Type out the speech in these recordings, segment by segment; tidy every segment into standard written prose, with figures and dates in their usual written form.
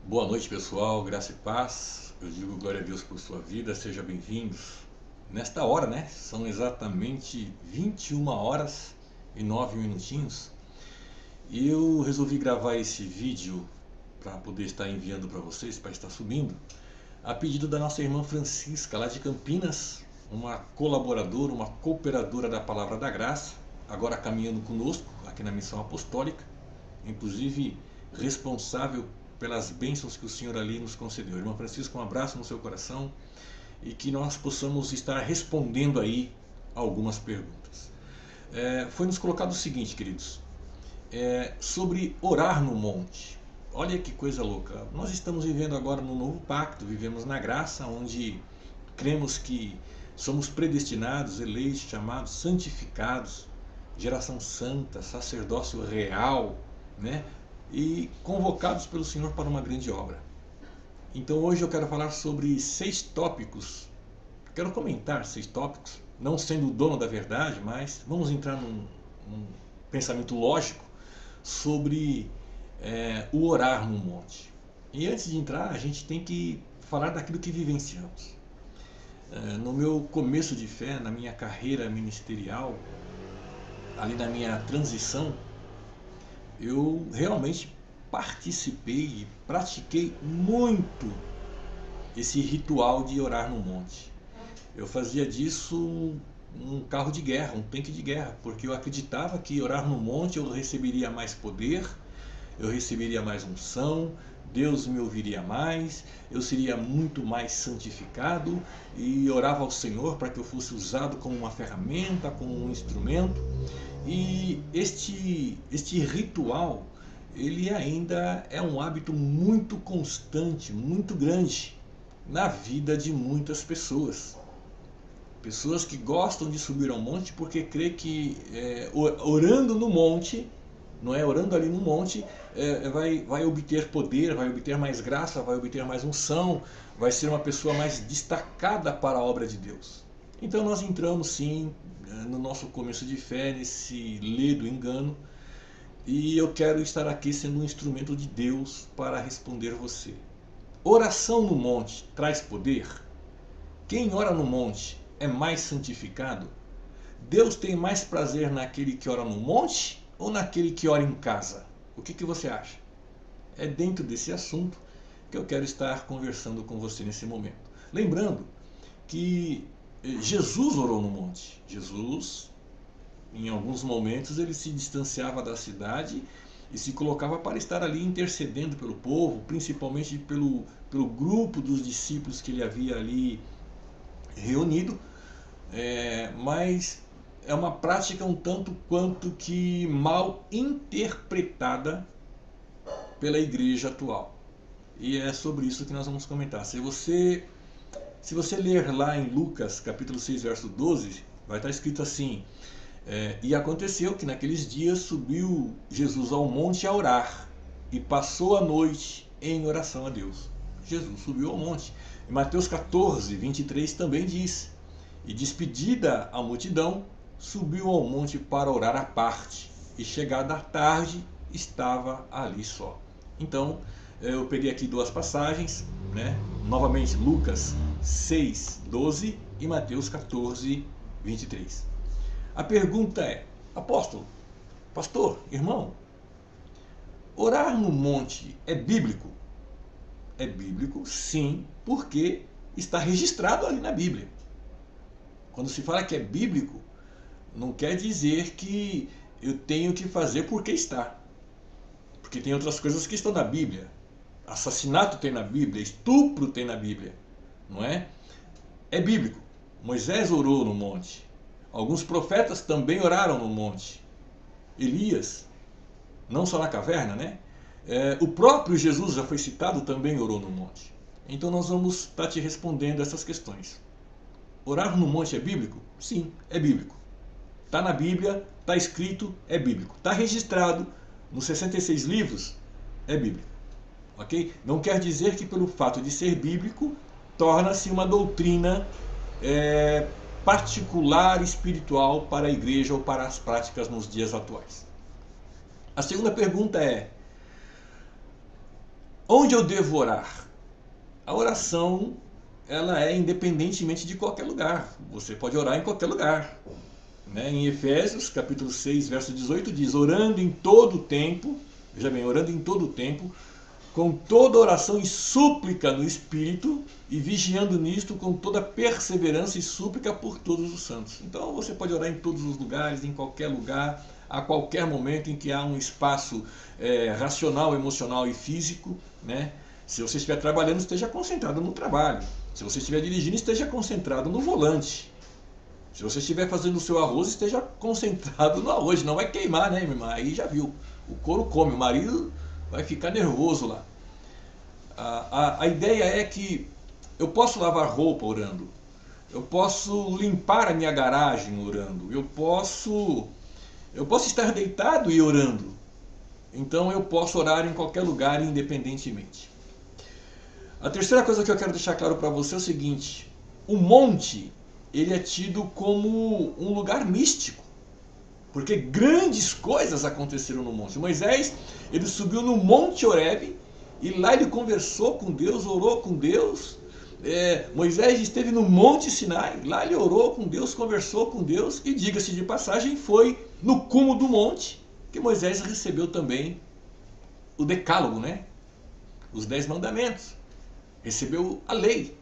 Boa noite, pessoal, graça e paz. Eu digo glória a Deus por sua vida, sejam bem-vindos. Nesta hora, né? São exatamente 21 horas e 9 minutinhos. E eu resolvi gravar esse vídeo para poder estar enviando para vocês, para estar subindo, a pedido da nossa irmã Francisca, lá de Campinas, uma colaboradora, uma cooperadora da Palavra da Graça, agora caminhando conosco aqui na Missão Apostólica, inclusive responsável pelas bênçãos que o Senhor ali nos concedeu. Irmã Francisca, um abraço no seu coração e que nós possamos estar respondendo aí algumas perguntas. Foi nos colocado o seguinte, queridos, sobre orar no monte. Olha que coisa louca. Nós estamos vivendo agora no novo pacto, vivemos na graça, onde cremos que somos predestinados, eleitos, chamados, santificados, geração santa, sacerdócio real, né? E convocados pelo Senhor para uma grande obra. Então hoje eu quero falar sobre 6 tópicos. Quero comentar 6 tópicos, não sendo o dono da verdade, mas vamos entrar num pensamento lógico sobre o orar no monte. E antes de entrar, a gente tem que falar daquilo que vivenciamos. No meu começo de fé, na minha carreira ministerial, ali na minha transição, eu realmente participei e pratiquei muito esse ritual de orar no monte. Eu fazia disso um carro de guerra, um tanque de guerra, porque eu acreditava que orar no monte eu receberia mais poder, eu receberia mais unção, Deus me ouviria mais, eu seria muito mais santificado, e orava ao Senhor para que eu fosse usado como uma ferramenta, como um instrumento. E este ritual, ele ainda é um hábito muito constante, muito grande na vida de muitas pessoas. Pessoas que gostam de subir ao monte porque crê que orando no monte, não é? Orando ali no monte, vai obter poder, vai obter mais graça, vai obter mais unção, vai ser uma pessoa mais destacada para a obra de Deus. Então nós entramos sim no nosso começo de fé, nesse ledo engano, e eu quero estar aqui sendo um instrumento de Deus para responder você. Oração no monte traz poder? Quem ora no monte é mais santificado? Deus tem mais prazer naquele que ora no monte ou naquele que ora em casa? O que você acha? É dentro desse assunto que eu quero estar conversando com você nesse momento. Lembrando que Jesus orou no monte. Jesus, em alguns momentos, ele se distanciava da cidade e se colocava para estar ali intercedendo pelo povo, principalmente pelo grupo dos discípulos que ele havia ali reunido. Mas é uma prática um tanto quanto que mal interpretada pela igreja atual. E é sobre isso que nós vamos comentar. Se você ler lá em Lucas capítulo 6, verso 12, vai estar escrito assim: e aconteceu que naqueles dias subiu Jesus ao monte a orar, e passou a noite em oração a Deus. Jesus subiu ao monte. Em Mateus 14, 23 também diz: e despedida a multidão, subiu ao monte para orar à parte, e chegada a tarde, estava ali só. Então, eu peguei aqui 2 passagens, né? Novamente Lucas 6, 12 e Mateus 14, 23. A pergunta é: apóstolo, pastor, irmão, orar no monte é bíblico? É bíblico, sim, porque está registrado ali na Bíblia. Quando se fala que é bíblico, não quer dizer que eu tenho que fazer porque está. Porque tem outras coisas que estão na Bíblia. Assassinato tem na Bíblia, estupro tem na Bíblia, não é? É bíblico. Moisés orou no monte. Alguns profetas também oraram no monte. Elias, não só na caverna, né? O próprio Jesus já foi citado, também orou no monte. Então nós vamos estar te respondendo essas questões. Orar no monte é bíblico? Sim, é bíblico. Está na Bíblia, está escrito, é bíblico. Está registrado nos 66 livros, é bíblico. Okay? Não quer dizer que pelo fato de ser bíblico, torna-se uma doutrina particular, espiritual para a igreja ou para as práticas nos dias atuais. A segunda pergunta é: Onde eu devo orar? A oração, ela é independentemente de qualquer lugar. Você pode orar em qualquer lugar. Né? Em Efésios, capítulo 6, verso 18, diz: orando em todo o tempo, veja bem, orando em todo o tempo, com toda oração e súplica no Espírito, e vigiando nisto com toda perseverança e súplica por todos os santos. Então você pode orar em todos os lugares, em qualquer lugar, a qualquer momento em que há um espaço racional, emocional e físico. Né? Se você estiver trabalhando, esteja concentrado no trabalho. Se você estiver dirigindo, esteja concentrado no volante. Se você estiver fazendo o seu arroz, esteja concentrado no arroz. Não vai queimar, né, minha irmã? Aí já viu. O couro come, o marido vai ficar nervoso lá. A ideia é que eu posso lavar roupa orando. Eu posso limpar a minha garagem orando. Eu posso estar deitado e orando. Então eu posso orar em qualquer lugar independentemente. A terceira coisa que eu quero deixar claro para você é o seguinte: o monte, ele é tido como um lugar místico, porque grandes coisas aconteceram no monte. Moisés, ele subiu no Monte Horebe e lá ele conversou com Deus, orou com Deus. Moisés esteve no Monte Sinai, lá ele orou com Deus, conversou com Deus, e diga-se de passagem, foi no cume do monte que Moisés recebeu também o decálogo, né? Os 10 mandamentos, recebeu a lei.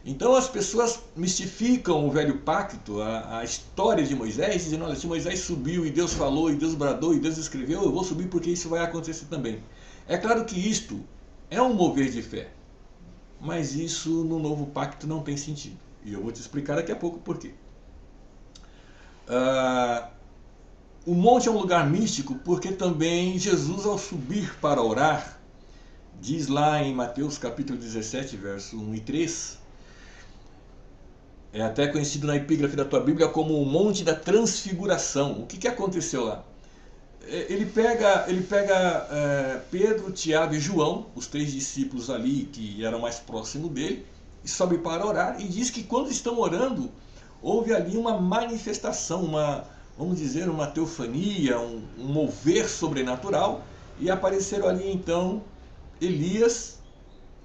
Então as pessoas mistificam o velho pacto, a história de Moisés, dizendo: olha, se Moisés subiu e Deus falou, e Deus bradou, e Deus escreveu, eu vou subir porque isso vai acontecer também. É claro que isto é um mover de fé, mas isso no novo pacto não tem sentido. E eu vou te explicar daqui a pouco por quê. O monte é um lugar místico porque também Jesus, ao subir para orar, diz lá em Mateus capítulo 17, verso 1 e 3, é até conhecido na epígrafe da tua Bíblia como o Monte da Transfiguração. O que aconteceu lá? Ele pega Pedro, Tiago e João, os 3 discípulos ali que eram mais próximos dele, e sobe para orar, e diz que quando estão orando, houve ali uma manifestação, vamos dizer, uma teofania, um mover sobrenatural, e apareceram ali então Elias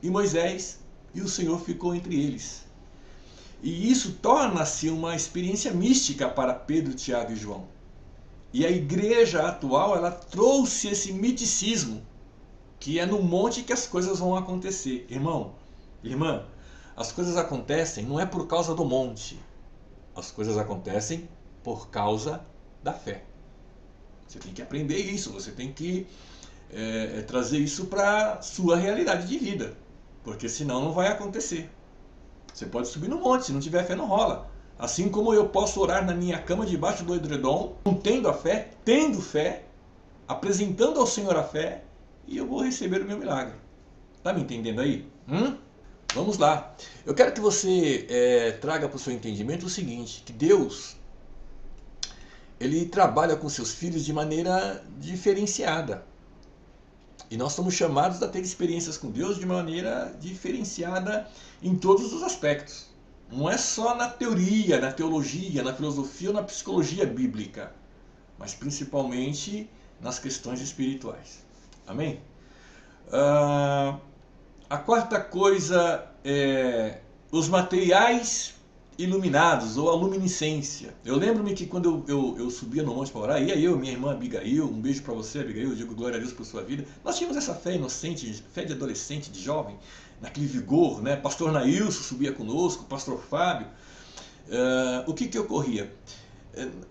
e Moisés, e o Senhor ficou entre eles. E isso torna-se uma experiência mística para Pedro, Tiago e João. E a igreja atual, ela trouxe esse miticismo, que é no monte que as coisas vão acontecer. Irmão, irmã, as coisas acontecem não é por causa do monte. As coisas acontecem por causa da fé. Você tem que aprender isso, você tem que trazer isso para a sua realidade de vida. Porque senão não vai acontecer. Você pode subir no monte, se não tiver fé não rola. Assim como eu posso orar na minha cama debaixo do edredom, não tendo a fé, tendo fé, apresentando ao Senhor a fé, e eu vou receber o meu milagre. Tá me entendendo aí? Vamos lá. Eu quero que você traga para o seu entendimento o seguinte, que Deus, ele trabalha com seus filhos de maneira diferenciada. E nós somos chamados a ter experiências com Deus de maneira diferenciada em todos os aspectos. Não é só na teoria, na teologia, na filosofia ou na psicologia bíblica, mas principalmente nas questões espirituais. Amém? A quarta coisa é os materiais iluminados, ou a luminiscência. Eu lembro-me que quando eu subia no monte para orar, ia eu, minha irmã Abigail, um beijo para você, Abigail, eu digo glória a Deus por sua vida. Nós tínhamos essa fé inocente, fé de adolescente, de jovem, naquele vigor, né? Pastor Nailson subia conosco, pastor Fábio. O que ocorria?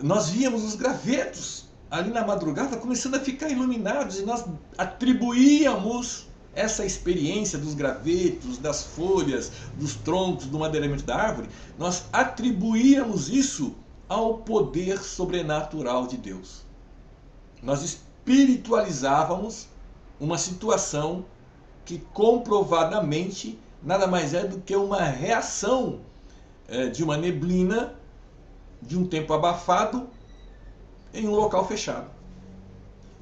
Nós víamos os gravetos ali na madrugada começando a ficar iluminados, e nós atribuíamos essa experiência dos gravetos, das folhas, dos troncos, do madeiramento da árvore, nós atribuíamos isso ao poder sobrenatural de Deus. Nós espiritualizávamos uma situação que comprovadamente nada mais é do que uma reação de uma neblina, de um tempo abafado, em um local fechado.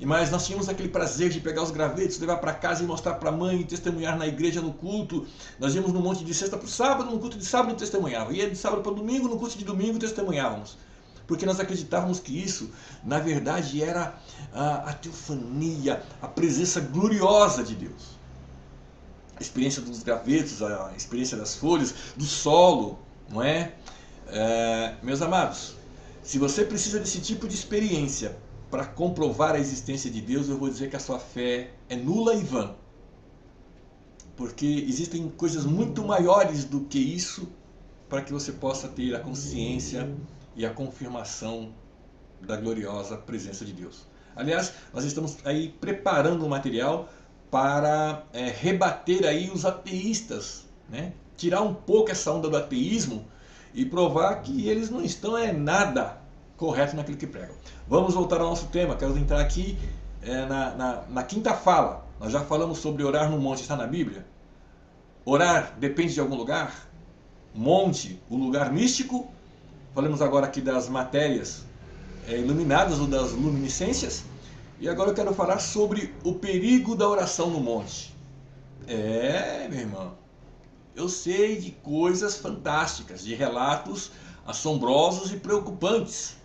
Mas nós tínhamos aquele prazer de pegar os gravetos, levar para casa e mostrar para a mãe, e testemunhar na igreja, no culto. Nós íamos no monte de sexta para o sábado, no culto de sábado testemunhava. Ia de sábado para domingo, no culto de domingo testemunhávamos. Porque nós acreditávamos que isso, na verdade, era a teofania, a presença gloriosa de Deus. a experiência dos gravetos, a experiência das folhas, do solo, não é? Meus amados, se você precisa desse tipo de experiência para comprovar a existência de Deus, eu vou dizer que a sua fé é nula e vã. Porque existem coisas muito maiores do que isso para que você possa ter a consciência e a confirmação da gloriosa presença de Deus. Aliás, nós estamos aí preparando um material para rebater aí os ateístas, né? Tirar um pouco essa onda do ateísmo e provar que eles não estão nada correto naquilo que pregam. Vamos voltar ao nosso tema. Quero entrar aqui na quinta fala. Nós já falamos sobre orar no monte, está na Bíblia? Orar depende de algum lugar? Monte, o lugar místico. Falamos agora aqui das matérias iluminadas ou das luminiscências. E agora eu quero falar sobre o perigo da oração no monte. Meu irmão, eu sei de coisas fantásticas, de relatos assombrosos e preocupantes,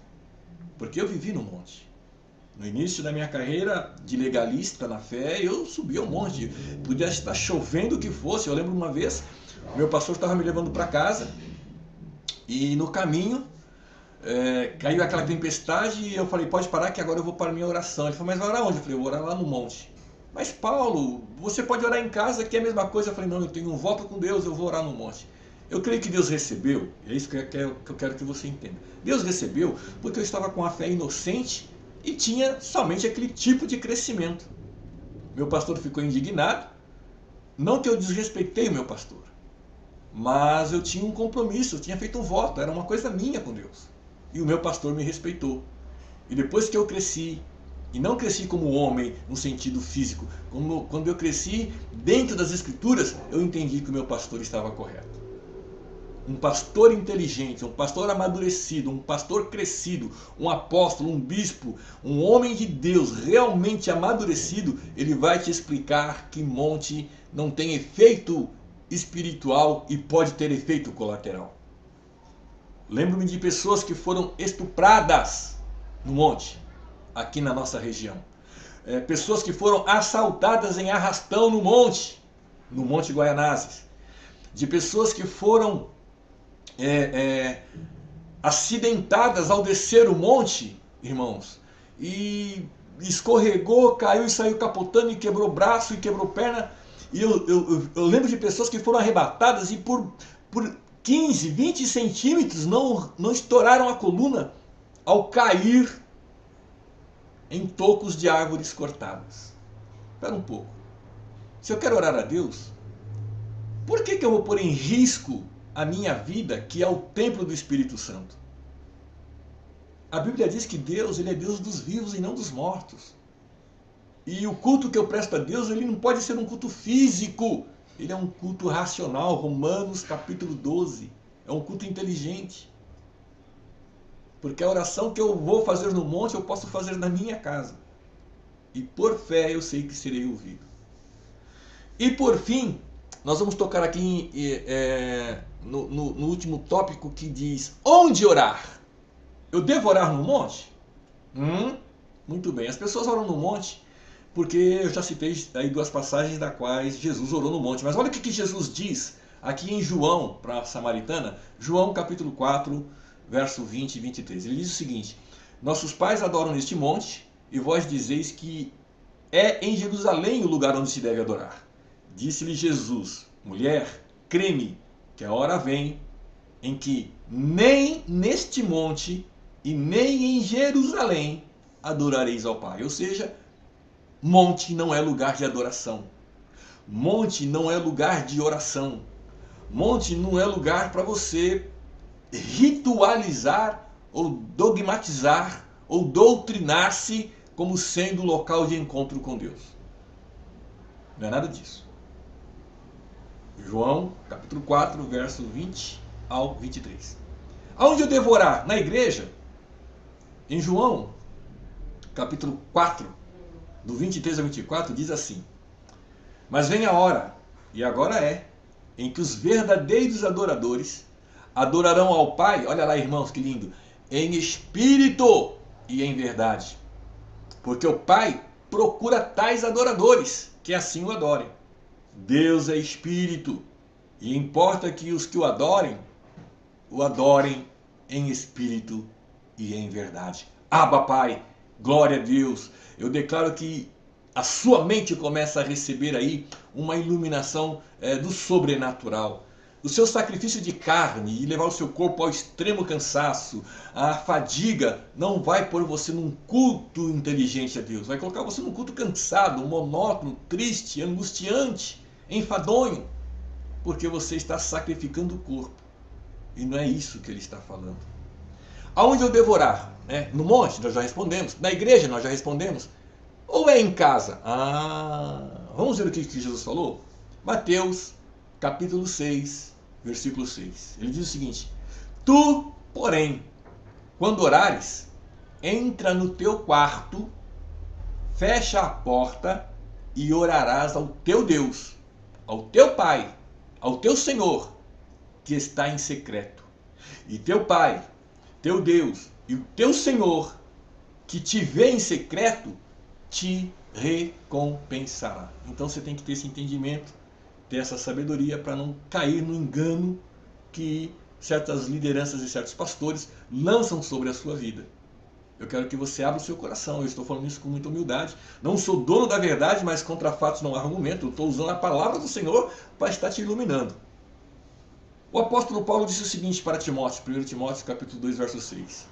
porque eu vivi no monte. No início da minha carreira de legalista na fé, eu subi ao monte. Podia estar chovendo o que fosse. Eu lembro uma vez, meu pastor estava me levando para casa e no caminho caiu aquela tempestade e eu falei, pode parar que agora eu vou para a minha oração. Ele falou, mas vai orar onde? Eu falei, eu vou orar lá no monte. Mas Paulo, você pode orar em casa que é a mesma coisa. Eu falei, não, eu tenho um voto com Deus, eu vou orar no monte. Eu creio que Deus recebeu, é isso que eu quero que você entenda. Deus recebeu porque eu estava com a fé inocente e tinha somente aquele tipo de crescimento. Meu pastor ficou indignado, não que eu desrespeitei o meu pastor, mas eu tinha um compromisso, eu tinha feito um voto, era uma coisa minha com Deus. E o meu pastor me respeitou. E depois que eu cresci, e não cresci como homem no sentido físico, quando eu cresci dentro das Escrituras, eu entendi que o meu pastor estava correto. Um pastor inteligente, um pastor amadurecido, um pastor crescido, um apóstolo, um bispo, um homem de Deus realmente amadurecido, ele vai te explicar que monte não tem efeito espiritual e pode ter efeito colateral. Lembro-me de pessoas que foram estupradas no monte, aqui na nossa região. Pessoas que foram assaltadas em arrastão no Monte Guaianazes. De pessoas que foram acidentadas ao descer o monte, irmãos, e escorregou, caiu e saiu capotando e quebrou braço e quebrou perna. E eu lembro de pessoas que foram arrebatadas e por 15, 20 centímetros não estouraram a coluna ao cair em tocos de árvores cortadas. Espera um pouco. Se eu quero orar a Deus, por que eu vou pôr em risco a minha vida, que é o templo do Espírito Santo? A Bíblia diz que Deus, ele é Deus dos vivos e não dos mortos. E o culto que eu presto a Deus, ele não pode ser um culto físico. Ele é um culto racional. Romanos capítulo 12. É um culto inteligente. Porque a oração que eu vou fazer no monte, eu posso fazer na minha casa. E por fé eu sei que serei ouvido. E por fim, nós vamos tocar aqui no último tópico que diz: onde orar? Eu devo orar no monte? Muito bem, as pessoas oram no monte porque eu já citei aí duas passagens da quais Jesus orou no monte. Mas olha o que Jesus diz aqui em João, para a samaritana, João capítulo 4, verso 20 e 23. Ele diz o seguinte: nossos pais adoram neste monte, e vós dizeis que é em Jerusalém o lugar onde se deve adorar. Disse-lhe Jesus: mulher, crê-me, que a hora vem em que nem neste monte e nem em Jerusalém adorareis ao Pai. Ou seja, monte não é lugar de adoração. Monte não é lugar de oração. Monte não é lugar para você ritualizar ou dogmatizar ou doutrinar-se como sendo o local de encontro com Deus. Não é nada disso. João, capítulo 4, verso 20 ao 23. Aonde eu devo orar? Na igreja? Em João, capítulo 4, do 23 ao 24, diz assim: mas vem a hora, e agora é, em que os verdadeiros adoradores adorarão ao Pai, olha lá, irmãos, que lindo, em espírito e em verdade. Porque o Pai procura tais adoradores, que assim o adorem. Deus é espírito e importa que os que o adorem em espírito e em verdade. Abba, Pai, glória a Deus. Eu declaro que a sua mente começa a receber aí uma iluminação do sobrenatural. O seu sacrifício de carne e levar o seu corpo ao extremo cansaço, a fadiga, não vai pôr você num culto inteligente a Deus. Vai colocar você num culto cansado, monótono, triste, angustiante, enfadonho, porque você está sacrificando o corpo. E não é isso que ele está falando. Aonde eu devorar? No monte, nós já respondemos. Na igreja, nós já respondemos. Ou é em casa? Vamos ver o que Jesus falou? Mateus, capítulo 6, versículo 6. Ele diz o seguinte: Tu, porém, quando orares, entra no teu quarto, fecha a porta e orarás ao teu Deus, ao teu Pai, ao teu Senhor, que está em secreto. E teu Pai, teu Deus e o teu Senhor, que te vê em secreto, te recompensará. Então você tem que ter esse entendimento, ter essa sabedoria para não cair no engano que certas lideranças e certos pastores lançam sobre a sua vida. Eu quero que você abra o seu coração. Eu estou falando isso com muita humildade. Não sou dono da verdade, mas contra fatos não há argumento. Eu estou usando a palavra do Senhor para estar te iluminando. O apóstolo Paulo disse o seguinte para Timóteo, 1 Timóteo capítulo 2, verso 6.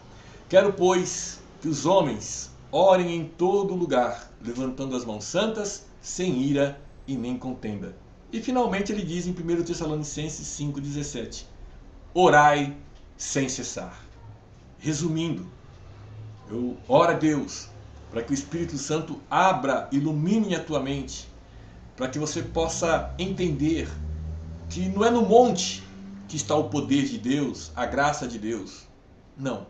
Quero, pois, que os homens orem em todo lugar, levantando as mãos santas, sem ira e nem contenda. E finalmente ele diz em 1 Tessalonicenses 5,17. Orai sem cessar. Resumindo, eu oro a Deus para que o Espírito Santo abra, ilumine a tua mente, para que você possa entender que não é no monte que está o poder de Deus, a graça de Deus. Não.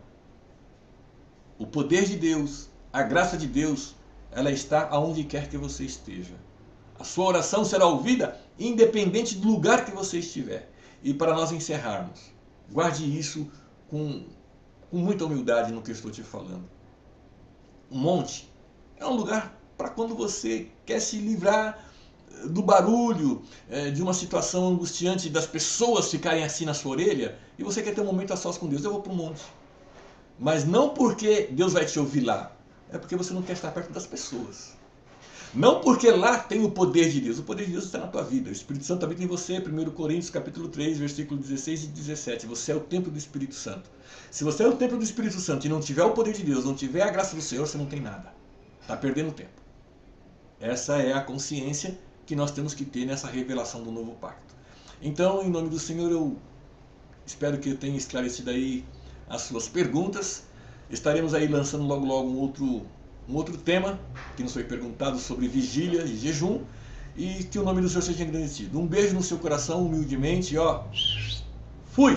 O poder de Deus, a graça de Deus, ela está aonde quer que você esteja. A sua oração será ouvida independente do lugar que você estiver. E para nós encerrarmos, guarde isso com muita humildade no que eu estou te falando. O monte é um lugar para quando você quer se livrar do barulho, de uma situação angustiante, das pessoas ficarem assim na sua orelha, e você quer ter um momento a sós com Deus. Eu vou para o monte. Mas não porque Deus vai te ouvir lá, é porque você não quer estar perto das pessoas. Não porque lá tem o poder de Deus. O poder de Deus está na tua vida. O Espírito Santo habita em você. 1 Coríntios capítulo 3, versículo 16 e 17. Você é o templo do Espírito Santo. Se você é o templo do Espírito Santo e não tiver o poder de Deus, não tiver a graça do Senhor, você não tem nada. Está perdendo tempo. Essa é a consciência que nós temos que ter nessa revelação do novo pacto. Então, em nome do Senhor, eu espero que eu tenha esclarecido aí as suas perguntas. Estaremos aí lançando logo um outro tema que nos foi perguntado sobre vigília e jejum, e que o nome do Senhor seja engrandecido. Um beijo no seu coração, humildemente, fui!